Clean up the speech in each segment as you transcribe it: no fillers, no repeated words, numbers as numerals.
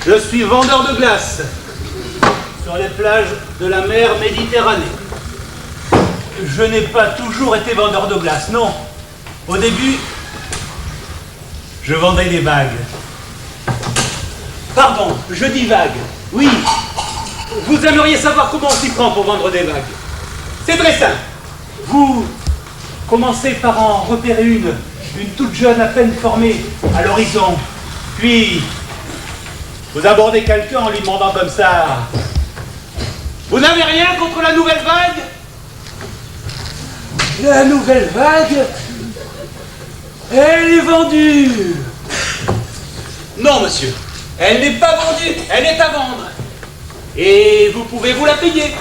Je suis vendeur de glace sur les plages de la mer Méditerranée. Je n'ai pas toujours été vendeur de glace, non. Au début, je vendais des vagues. Pardon, je dis vagues. Oui, vous aimeriez savoir comment on s'y prend pour vendre des vagues. C'est très simple. Vous commencez par en repérer une toute jeune à peine formée à l'horizon. Puis, vous abordez quelqu'un en lui demandant comme ça: vous n'avez rien contre la nouvelle vague? La nouvelle vague, elle est vendue. Non, monsieur, elle n'est pas vendue, elle est à vendre. Et vous pouvez vous la payer.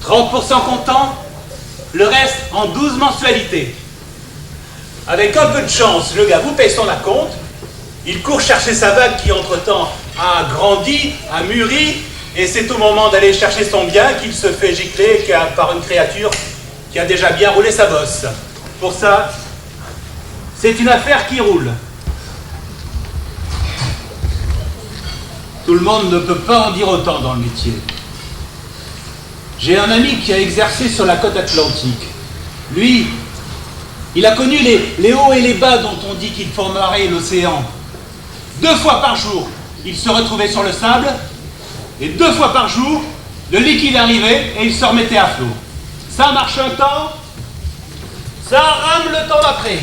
30% comptant, le reste en 12 mensualités. Avec un peu de chance, le gars vous paye son acompte, il court chercher sa vague qui, entre-temps, a grandi, a mûri, et c'est au moment d'aller chercher son bien qu'il se fait gicler par une créature qui a déjà bien roulé sa bosse. Pour ça, c'est une affaire qui roule. Tout le monde ne peut pas en dire autant dans le métier. J'ai un ami qui a exercé sur la côte atlantique. Lui, il a connu les hauts et les bas dont on dit qu'ils formeraient l'océan. 2 fois par jour, il se retrouvait sur le sable, et 2 fois par jour, le liquide arrivait et il se remettait à flot. Ça marche un temps, ça rame le temps d'après.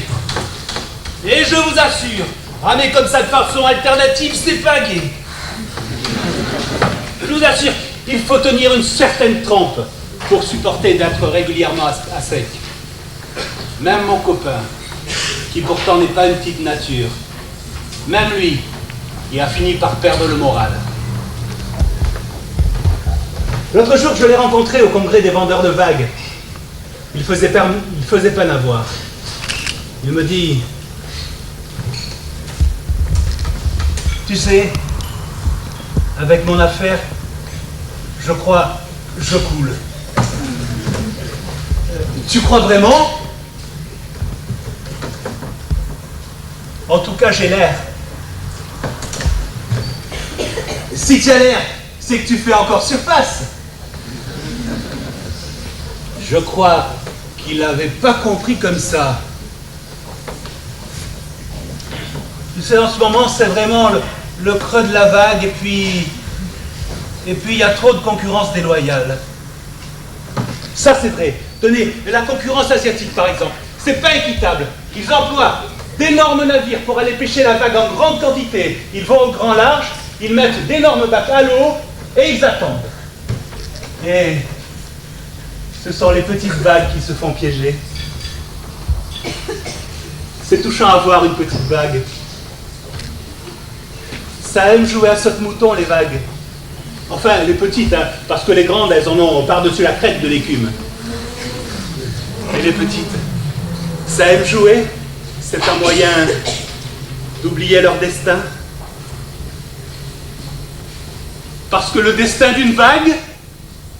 Et je vous assure, ramer comme ça de façon alternative, c'est pas gai. Je vous assure, il faut tenir une certaine trempe pour supporter d'être régulièrement à sec. Même mon copain, qui pourtant n'est pas une petite nature, même lui, il a fini par perdre le moral. L'autre jour, je l'ai rencontré au congrès des vendeurs de vagues. Il faisait peine à voir. Il me dit: tu sais, avec mon affaire, je crois, je coule. Tu crois vraiment? En tout cas, j'ai l'air. Si tu as l'air, c'est que tu fais encore surface. Je crois qu'il n'avait pas compris comme ça. Tu sais, en ce moment, c'est vraiment le creux de la vague, et puis il y a trop de concurrence déloyale. Ça, c'est vrai. Tenez, la concurrence asiatique, par exemple, c'est pas équitable. Ils emploient d'énormes navires pour aller pêcher la vague en grande quantité. Ils vont au grand large, ils mettent d'énormes bacs à l'eau, et ils attendent. Et ce sont les petites vagues qui se font piéger. C'est touchant à voir une petite vague. Ça aime jouer à saute-mouton, les vagues. Enfin, les petites, hein, parce que les grandes, elles en ont par-dessus la crête de l'écume. Et les petites, ça aime jouer. C'est un moyen d'oublier leur destin. Parce que le destin d'une vague,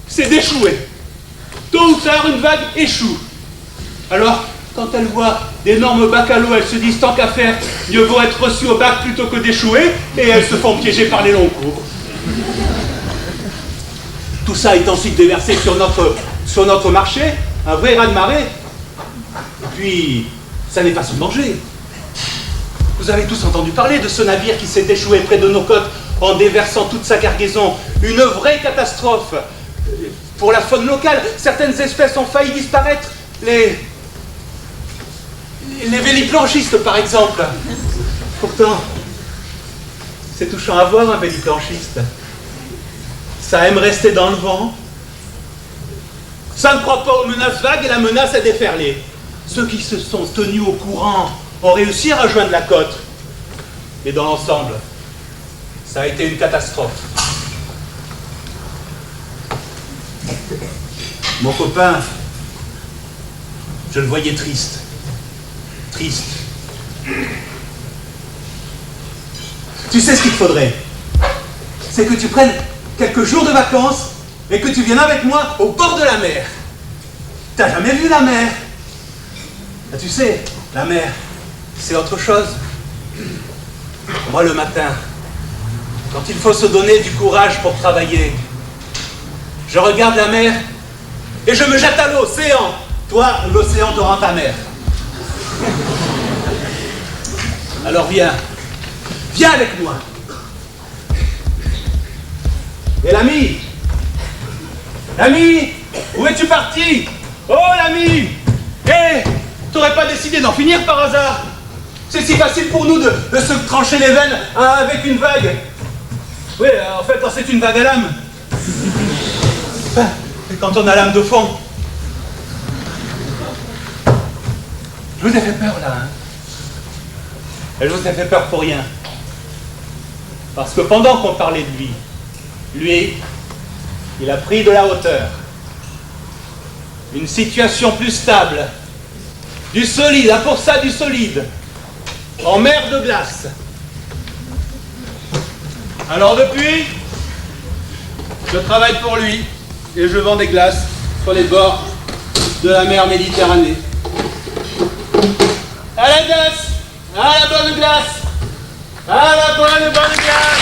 c'est d'échouer. Tôt ou tard, une vague échoue. Alors, quand elles voient d'énormes bacs à l'eau, elles se disent: tant qu'à faire, mieux vaut être reçu au bac plutôt que d'échouer, et elles se font piéger par les longs cours. Tout ça est ensuite déversé sur notre marché, un vrai raz-de-marée. Et puis, ça n'est pas sans danger. Vous avez tous entendu parler de ce navire qui s'est échoué près de nos côtes en déversant toute sa cargaison. Une vraie catastrophe. Pour la faune locale, certaines espèces ont failli disparaître. Les véliplanchistes, par exemple. Pourtant, c'est touchant à voir un véliplanchiste. Ça aime rester dans le vent. Ça ne croit pas aux menaces vagues et la menace est déferlée. Ceux qui se sont tenus au courant ont réussi à rejoindre la côte. Et dans l'ensemble, ça a été une catastrophe. Mon copain, je le voyais triste. Triste. Tu sais ce qu'il te faudrait? C'est que tu prennes quelques jours de vacances et que tu viennes avec moi au bord de la mer. T'as jamais vu la mer? Ah, tu sais, la mer, c'est autre chose. Moi, le matin, quand il faut se donner du courage pour travailler. Je regarde la mer et je me jette à l'océan. Toi, l'océan te rend ta mère. Alors viens, viens avec moi. Et l'ami, l'ami, où es-tu parti? Oh l'ami, t'aurais pas décidé d'en finir par hasard? C'est si facile pour nous de se trancher les veines avec une vague. Oui, en fait, quand c'est une vague à lame. Et quand on a l'âme de fond. Je vous ai fait peur là, hein? Et je vous ai fait peur pour rien. Parce que pendant qu'on parlait de lui, il a pris de la hauteur. Une situation plus stable. Du solide, pour ça du solide. En mer de glace. Alors depuis, je travaille pour lui et je vends des glaces sur les bords de la mer Méditerranée. À la glace, à la bonne glace, à la bonne glace.